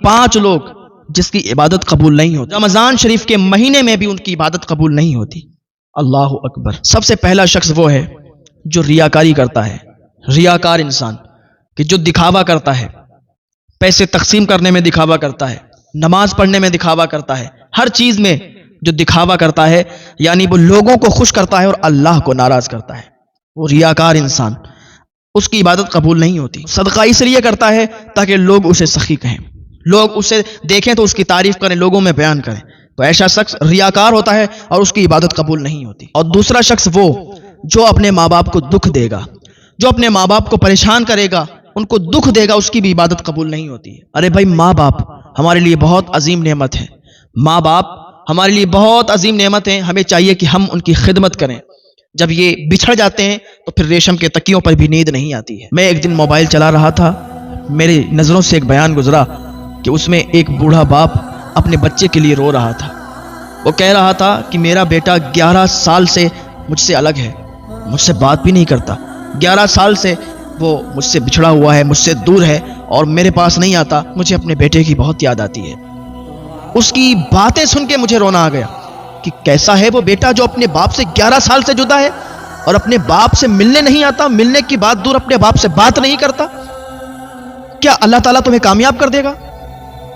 5 لوگ جس کی عبادت قبول نہیں ہوتی، رمضان شریف کے مہینے میں بھی ان کی عبادت قبول نہیں ہوتی۔ اللہ اکبر۔ سب سے پہلا شخص وہ ہے جو ریاکاری کرتا ہے، ریاکار انسان کہ جو دکھاوا کرتا ہے، پیسے تقسیم کرنے میں دکھاوا کرتا ہے، نماز پڑھنے میں دکھاوا کرتا ہے، ہر چیز میں جو دکھاوا کرتا ہے، یعنی وہ لوگوں کو خوش کرتا ہے اور اللہ کو ناراض کرتا ہے، وہ ریاکار انسان، اس کی عبادت قبول نہیں ہوتی۔ صدقہ اس لیے کرتا ہے تاکہ لوگ اسے سخی کہیں، لوگ اسے دیکھیں تو اس کی تعریف کریں، لوگوں میں بیان کریں، تو ایسا شخص ریاکار ہوتا ہے اور اس کی عبادت قبول نہیں ہوتی۔ اور دوسرا شخص وہ جو اپنے ماں باپ کو دکھ دے گا، جو اپنے ماں باپ کو پریشان کرے گا، ان کو دکھ دے گا، اس کی بھی عبادت قبول نہیں ہوتی ہے۔ ارے بھائی، ماں باپ ہمارے لیے بہت عظیم نعمت ہے، ماں باپ ہمارے لیے بہت عظیم نعمت ہے، ہمیں چاہیے کہ ہم ان کی خدمت کریں۔ جب یہ بچھڑ جاتے ہیں تو پھر ریشم کے تکیوں پر بھی نیند نہیں آتی ہے۔ میں ایک دن موبائل چلا رہا تھا، میری نظروں سے ایک بیان گزرا کہ اس میں ایک بوڑھا باپ اپنے بچے کے لیے رو رہا تھا۔ وہ کہہ رہا تھا کہ میرا بیٹا 11 سال سے مجھ سے الگ ہے، مجھ سے بات بھی نہیں کرتا، 11 سال سے وہ مجھ سے بچھڑا ہوا ہے، مجھ سے دور ہے اور میرے پاس نہیں آتا، مجھے اپنے بیٹے کی بہت یاد آتی ہے۔ اس کی باتیں سن کے مجھے رونا آ گیا کہ کیسا ہے وہ بیٹا جو اپنے باپ سے 11 سال سے جدا ہے اور اپنے باپ سے ملنے نہیں آتا، ملنے کی بات دور، اپنے باپ سے بات نہیں کرتا۔ کیا اللہ تعالیٰ تمہیں کامیاب کر دے گا؟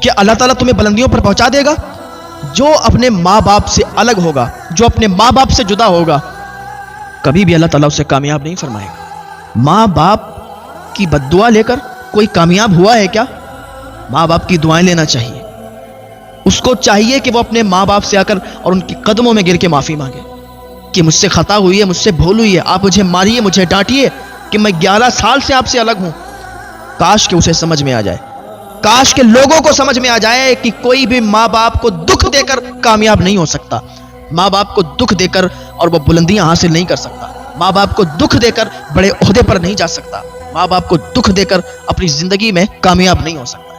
کیا اللہ تعالیٰ تمہیں بلندیوں پر پہنچا دے گا؟ جو اپنے ماں باپ سے الگ ہوگا، جو اپنے ماں باپ سے جدا ہوگا، کبھی بھی اللہ تعالیٰ اسے کامیاب نہیں فرمائے گا۔ ماں باپ کی بد دعا لے کر کوئی کامیاب ہوا ہے کیا؟ ماں باپ کی دعائیں لینا چاہیے، اس کو چاہیے کہ وہ اپنے ماں باپ سے آ کر اور ان کی قدموں میں گر کے معافی مانگے کہ مجھ سے خطا ہوئی ہے، مجھ سے بھول ہوئی ہے، آپ مجھے ماریے، مجھے ڈانٹیے کہ میں 11 سال سے آپ سے الگ ہوں۔ کاش کہ اسے سمجھ میں آ جائے، کاش کہ لوگوں کو سمجھ میں آ جائے کہ کوئی بھی ماں باپ کو دکھ دے کر کامیاب نہیں ہو سکتا، ماں باپ کو دکھ دے کر اور وہ بلندیاں حاصل نہیں کر سکتا، ماں باپ کو دکھ دے کر بڑے عہدے پر نہیں جا سکتا، ماں باپ کو دکھ دے کر اپنی زندگی میں کامیاب نہیں ہو سکتا،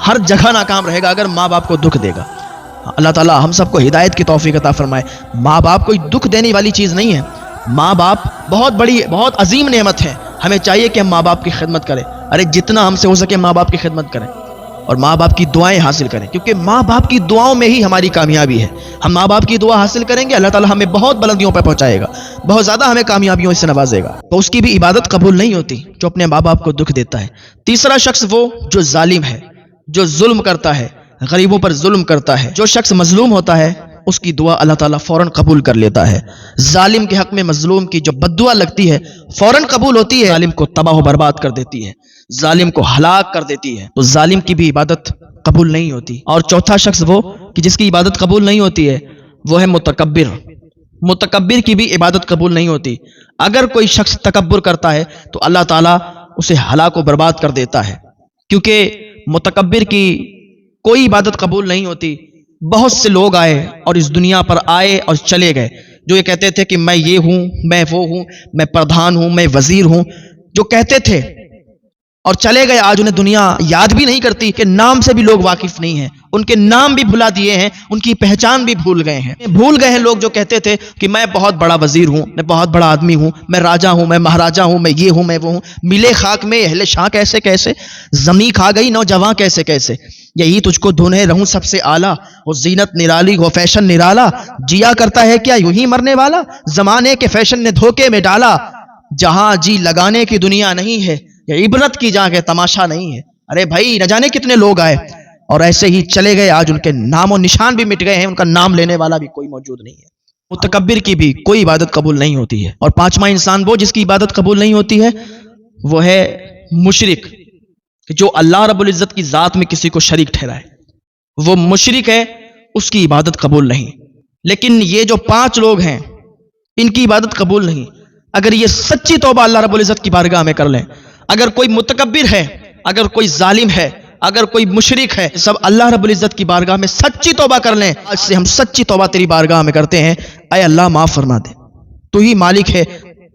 ہر جگہ ناکام رہے گا اگر ماں باپ کو دکھ دے گا۔ اللہ تعالیٰ ہم سب کو ہدایت کی توفیق عطا فرمائے۔ ماں باپ کوئی دکھ دینے والی چیز نہیں ہے، ماں باپ بہت بڑی، بہت عظیم نعمت ہے، ہمیں چاہیے کہ ہم ماں باپ کی خدمت کریں، ارے جتنا ہم سے ہو سکے ماں باپ کی خدمت کریں اور ماں باپ کی دعائیں حاصل کریں، کیونکہ ماں باپ کی دعاؤں میں ہی ہماری کامیابی ہے۔ ہم ماں باپ کی دعا حاصل کریں گے، اللہ تعالیٰ ہمیں بہت بلندیوں پہ پہنچائے گا، بہت زیادہ ہمیں کامیابیوں سے نوازے گا، تو اس کی بھی عبادت قبول نہیں ہوتی جو اپنے ماں باپ کو دکھ دیتا ہے۔ تیسرا شخص وہ جو ظالم ہے، جو ظلم کرتا ہے، غریبوں پر ظلم کرتا ہے۔ جو شخص مظلوم ہوتا ہے اس کی دعا اللہ تعالیٰ فوراً قبول کر لیتا ہے۔ ظالم کے حق میں مظلوم کی جو بد دعا لگتی ہے فوراً قبول ہوتی ہے، ظالم کو تباہ و برباد کر دیتی ہے، ظالم کو ہلاک کر دیتی ہے، تو ظالم کی بھی عبادت قبول نہیں ہوتی۔ اور چوتھا شخص وہ کہ جس کی عبادت قبول نہیں ہوتی ہے وہ ہے متکبر۔ متکبر کی بھی عبادت قبول نہیں ہوتی۔ اگر کوئی شخص تکبر کرتا ہے تو اللہ تعالیٰ اسے ہلاک و برباد کر دیتا ہے، کیونکہ متکبر کی کوئی عبادت قبول نہیں ہوتی۔ بہت سے لوگ آئے اور اس دنیا پر آئے اور چلے گئے جو یہ کہتے تھے کہ میں یہ ہوں، میں وہ ہوں، میں پردھان ہوں، میں وزیر ہوں، جو کہتے تھے اور چلے گئے، آج انہیں دنیا یاد بھی نہیں کرتی، کہ نام سے بھی لوگ واقف نہیں ہیں، ان کے نام بھی بھلا دیے ہیں، ان کی پہچان بھی بھول گئے ہیں۔ بھول گئے ہیں لوگ جو کہتے تھے کہ میں بہت بڑا وزیر ہوں، میں بہت بڑا آدمی ہوں، میں راجا ہوں، میں مہاراجا ہوں، میں یہ ہوں، میں وہ ہوں۔ ملے خاک میں اہل شاہ کیسے کیسے، زمیں کھا گئی نوجواں کیسے کیسے، یہی تجھ کو دھونے رہوں سب سے اعلیٰ، وہ زینت نرالی وہ فیشن نرالا، جیا کرتا ہے کیا یوں ہی مرنے والا، زمانے کے فیشن نے دھوکے میں ڈالا، جہاں جی لگانے کی دنیا نہیں ہے، یہ عبرت کی جگہ تماشا نہیں ہے۔ ارے بھائی، نہ جانے کتنے لوگ آئے اور ایسے ہی چلے گئے، آج ان کے نام و نشان بھی مٹ گئے ہیں، ان کا نام لینے والا بھی کوئی موجود نہیں ہے۔ متکبر کی بھی کوئی عبادت قبول نہیں ہوتی ہے۔ اور پانچواں انسان وہ جس کی عبادت قبول نہیں ہوتی ہے وہ ہے مشرک، جو اللہ رب العزت کی ذات میں کسی کو شریک ٹھہرائے، وہ مشرک ہے، اس کی عبادت قبول نہیں۔ لیکن یہ جو 5 لوگ ہیں ان کی عبادت قبول نہیں، اگر یہ سچی توبہ اللہ رب العزت کی بارگاہ میں کر لیں، اگر کوئی متکبر ہے، اگر کوئی ظالم ہے، اگر کوئی مشرک ہے، سب اللہ رب العزت کی بارگاہ میں سچی توبہ کر لیں، آج سے ہم سچی توبہ تیری بارگاہ میں کرتے ہیں، اے اللہ معاف فرما دے، تو ہی مالک ہے،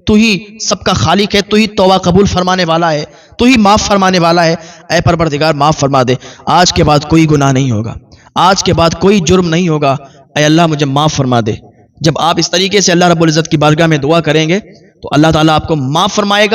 تو ہی سب کا خالق ہے، تو ہی توبہ قبول فرمانے والا ہے، تو ہی معاف فرمانے والا ہے، اے پروردگار معاف فرما دے، آج کے بعد کوئی گناہ نہیں ہوگا، آج کے بعد کوئی جرم نہیں ہوگا، اے اللہ مجھے معاف فرما دے۔ جب آپ اس طریقے سے اللہ رب العزت کی بارگاہ میں دعا کریں گے تو اللہ تعالیٰ آپ کو معاف فرمائے گا۔